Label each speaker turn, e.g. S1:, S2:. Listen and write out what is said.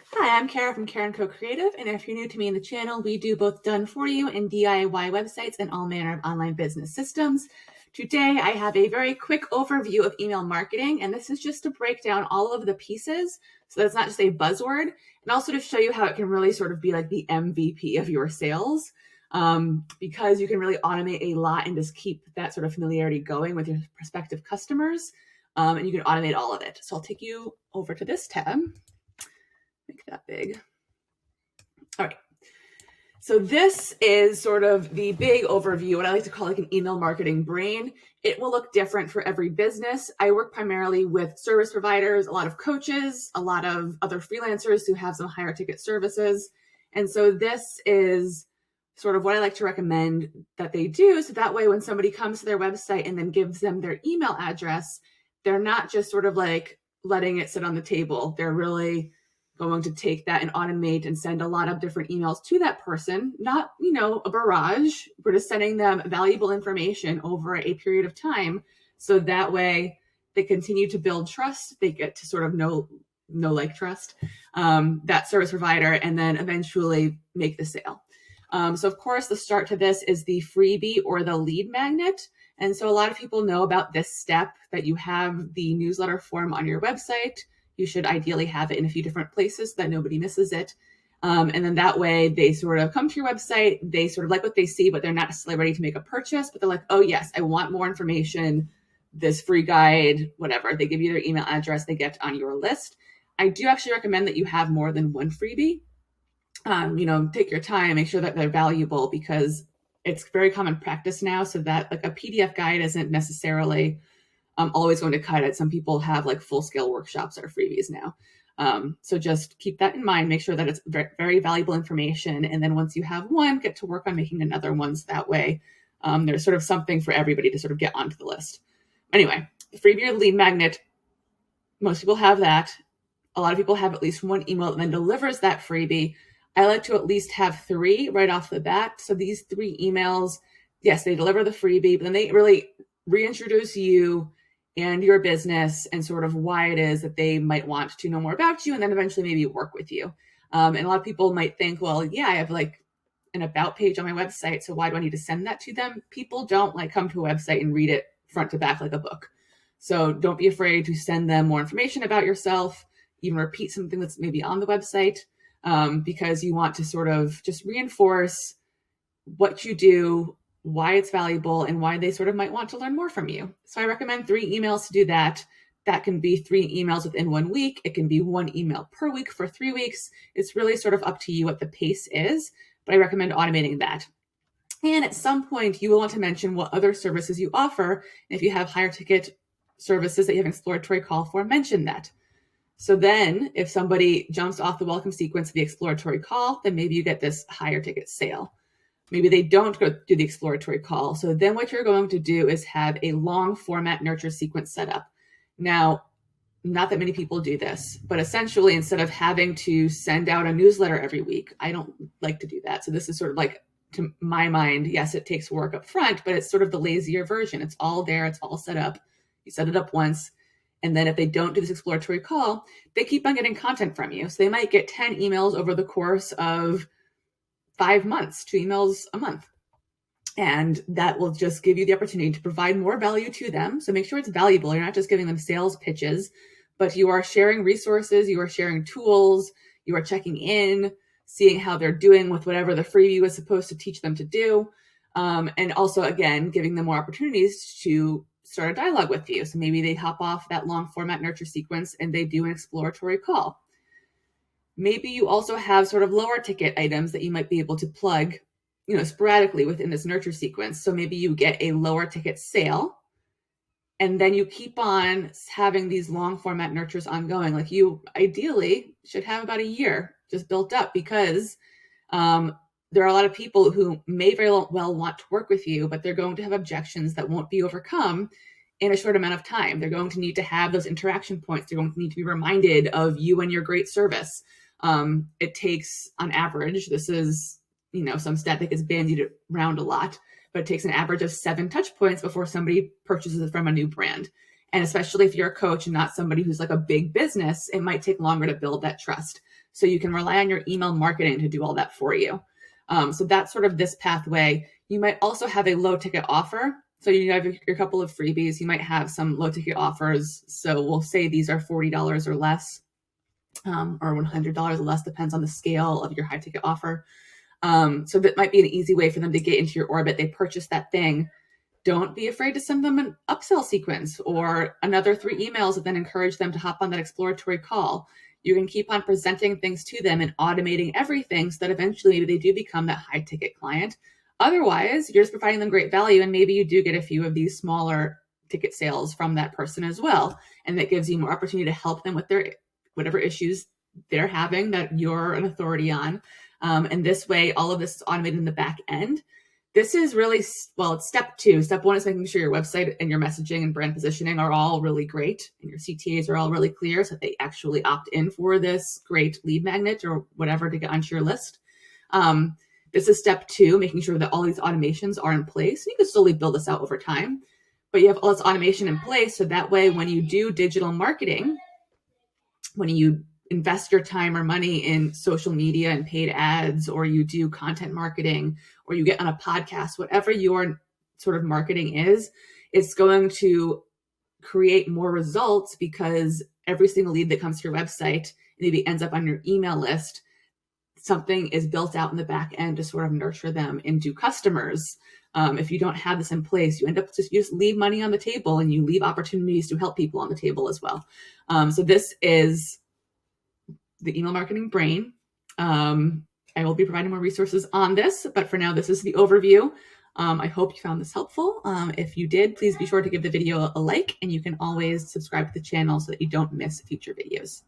S1: Hi, I'm Kara from Kara & Co Creative, and if you're new to me in the channel, we do both done-for-you and DIY websites and all manner of online business systems. Today, I have a very quick overview of email marketing, and this is just to break down all of the pieces so that it's not just a buzzword, and also to show you how it can really sort of be like the MVP of your sales, because you can really automate a lot and just keep that sort of familiarity going with your prospective customers, and you can automate all of it. So I'll take you over to this tab. Make that big. All right. So this is sort of the big overview, what I like to call like an email marketing brain. It will look different for every business. I work primarily with service providers, a lot of coaches, a lot of other freelancers who have some higher ticket services. And so this is sort of what I like to recommend that they do. So that way, when somebody comes to their website and then gives them their email address, they're not just sort of like letting it sit on the table. They're really going to take that and automate and send a lot of different emails to that person, not, a barrage. We're just sending them valuable information over a period of time. So that way they continue to build trust. They get to sort of know, trust that service provider, and then eventually make the sale. So of course, the start to this is the freebie or the lead magnet. And so a lot of people know about this step, that you have the newsletter form on your website. You should ideally have it in a few different places so that nobody misses it. And then that way they sort of come to your website, they sort of like what they see, but they're not necessarily ready to make a purchase, but they're like, oh yes, I want more information, this free guide, whatever. They give you their email address, they get on your list. I do actually recommend that you have more than one freebie. Take your time, make sure that they're valuable, because it's very common practice now, so that like a PDF guide isn't necessarily always going to cut it. Some people have like full-scale workshops that are freebies now. So just keep that in mind. Make sure that it's very, very valuable information. And then once you have one, get to work on making another one. So that way there's sort of something for everybody to sort of get onto the list. Anyway, freebie or lead magnet, most people have that. A lot of people have at least one email that then delivers that freebie. I like to at least have 3 right off the bat. So these 3 emails, yes, they deliver the freebie, but then they really reintroduce you and your business and sort of why it is that they might want to know more about you, and then eventually maybe work with you. And a lot of people might think, well, yeah, I have like an about page on my website, so why do I need to send that to them? People don't like come to a website and read it front to back like a book. So don't be afraid to send them more information about yourself, even repeat something that's maybe on the website, because you want to sort of just reinforce what you do, why it's valuable, and why they sort of might want to learn more from you. So I recommend 3 emails to do that. That can be 3 emails within 1 week. It can be 1 email per week for 3 weeks. It's really sort of up to you what the pace is, but I recommend automating that. And at some point, you will want to mention what other services you offer. If you have higher ticket services that you have an exploratory call for, mention that. So then if somebody jumps off the welcome sequence of the exploratory call, then maybe you get this higher ticket sale. Maybe they don't go do the exploratory call. So then what you're going to do is have a long format nurture sequence set up. Now, not that many people do this, but essentially instead of having to send out a newsletter every week, I don't like to do that. So this is sort of like, to my mind, yes, it takes work up front, but it's sort of the lazier version. It's all there. It's all set up. You set it up once. And then if they don't do this exploratory call, they keep on getting content from you. So they might get 10 emails over the course of 5 months, 2 emails a month. And that will just give you the opportunity to provide more value to them. So make sure it's valuable. You're not just giving them sales pitches, but you are sharing resources, you are sharing tools, you are checking in, seeing how they're doing with whatever the freebie was supposed to teach them to do. And also, again, giving them more opportunities to start a dialogue with you. So maybe they hop off that long format nurture sequence and they do an exploratory call. Maybe you also have sort of lower ticket items that you might be able to plug, sporadically within this nurture sequence. So maybe you get a lower ticket sale, and then you keep on having these long format nurtures ongoing. Like you ideally should have about a year just built up, because there are a lot of people who may very well want to work with you, but they're going to have objections that won't be overcome in a short amount of time. They're going to need to have those interaction points. They're going to need to be reminded of you and your great service. It takes, on average, this is, some stat that gets bandied around a lot, but it takes an average of 7 touch points before somebody purchases it from a new brand. And especially if you're a coach and not somebody who's like a big business, it might take longer to build that trust. So you can rely on your email marketing to do all that for you. So that's sort of this pathway. You might also have a low ticket offer. So you have your couple of freebies. You might have some low ticket offers. So we'll say these are $40 or less, or $100 or less, depends on the scale of your high ticket offer. So that might be an easy way for them to get into your orbit. They purchase that thing. Don't be afraid to send them an upsell sequence or another 3 emails and then encourage them to hop on that exploratory call. You can keep on presenting things to them and automating everything so that eventually they do become that high ticket client. Otherwise, you're just providing them great value, and maybe you do get a few of these smaller ticket sales from that person as well. And that gives you more opportunity to help them with their whatever issues they're having that you're an authority on. And this way, all of this is automated in the back end. This is really, well, it's step 2. Step 1 is making sure your website and your messaging and brand positioning are all really great and your CTAs are all really clear so that they actually opt in for this great lead magnet or whatever to get onto your list. This is step 2, making sure that all these automations are in place. You can slowly build this out over time, but you have all this automation in place so that way when you do digital marketing, when you invest your time or money in social media and paid ads, or you do content marketing, or you get on a podcast, whatever your sort of marketing is, it's going to create more results because every single lead that comes to your website maybe ends up on your email list. Something is built out in the back end to sort of nurture them into customers. If you don't have this in place, you end up you just leave money on the table and you leave opportunities to help people on the table as well. So this is the email marketing brain. I will be providing more resources on this, but for now, this is the overview. I hope you found this helpful. If you did, please be sure to give the video a like, and you can always subscribe to the channel so that you don't miss future videos.